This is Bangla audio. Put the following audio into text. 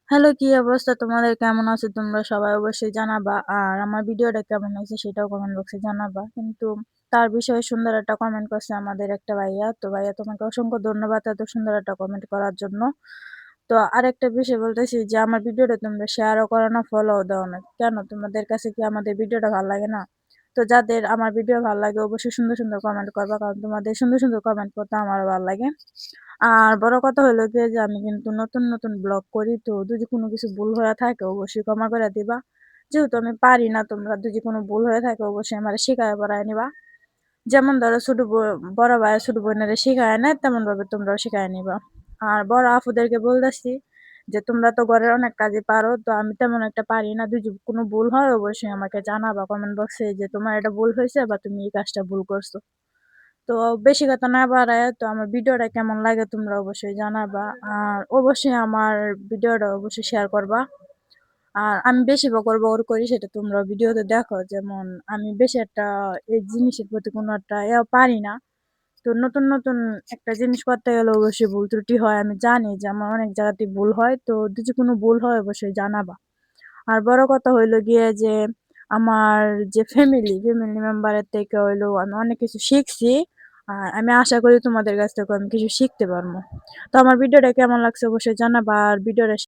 হ্যালো, কি অবস্থা তোমাদের? কেমন আছো তোমরা? সবাই অবশ্যই জানাবা। আর আমার ভিডিওটা কেমন হয়েছে সেটাও কমেন্ট বক্সে জানাবা। কিন্তু তার বিষয়ে সুন্দর একটা কমেন্ট করছে আমাদের একটা ভাইয়া। তো ভাইয়া তোমাকে অসংখ্য ধন্যবাদ এত সুন্দর একটা কমেন্ট করার জন্য। তো আরেকটা বিষয় বলতেছি যে আমার ভিডিওটা তোমরা শেয়ারও করো না, ফলোও দাও না। কেন? তোমাদের কাছে কি আমাদের ভিডিওটা ভালো লাগে না? তো যাদের আমার ভিডিও ভালো লাগে অবশ্যই সুন্দর, সুন্দর কমেন্ট করবা। কারণ তোমাদের সুন্দর, সুন্দর কমেন্ট করতে আমারও ভালো লাগে। আর বড় কথা হইলো গিয়ে যে আমি কিন্তু নতুন, নতুন ব্লগ করি। তো যদি কোনো কিছু ভুল হয়ে থাকে অবশ্যই ক্ষমা করে দিবা। যেহেতু আমি পারি না, তোমরা যদি কোনো ভুল হয়ে থাকে অবশ্যই আমারে শিখায় পড়ায় নিবা। যেমন ধরো বড় ভাই ছোট বোনেরা শিখায় নেয় তেমনভাবে তোমরাও শিখায় নিবা। আর বড় আপুদেরকে বলতেছি যে তোমরা তো ঘরের অনেক কাজই পারো। তো আমি তেমন একটা পারি না। যদি কোনো ভুল হয় অবশ্যই আমাকে জানাবা কমেন্ট বক্সে যে তোমার এটা ভুল হইছে বা তুমি এই কাজটা ভুল করছো। তো বেশি কথা না বাড়ায় তো আমার ভিডিওটা কেমন লাগে তোমরা অবশ্যই জানাবা। আর অবশ্যই আমার ভিডিওটা অবশ্যই শেয়ার করবা। আর আমি বেশি বকর, বকর করি সেটা তোমরা ভিডিওতে দেখো। যেমন আমি বেশি একটা এই জিনিসের প্রতি কোনো একটা পারি না। তো নতুন, নতুন একটা জিনিস করতে গেলে অবশ্যই ভুল ত্রুটি হয়। আমি জানি যে আমার অনেক জায়গাতেই ভুল হয়। তো যদি কোনো ভুল হয় অবশ্যই জানাবা। আর বড় কথা হইলো গিয়ে যে আমার যে ফ্যামিলি মেম্বারের থেকে হইলো আমি অনেক কিছু শিখছি। আর আমি আশা করি তোমাদের কাছ থেকেও আমি কিছু শিখতে পারবো। তো আমার ভিডিওটা কেমন লাগছে অবশ্যই জানাবা। আর ভিডিওটা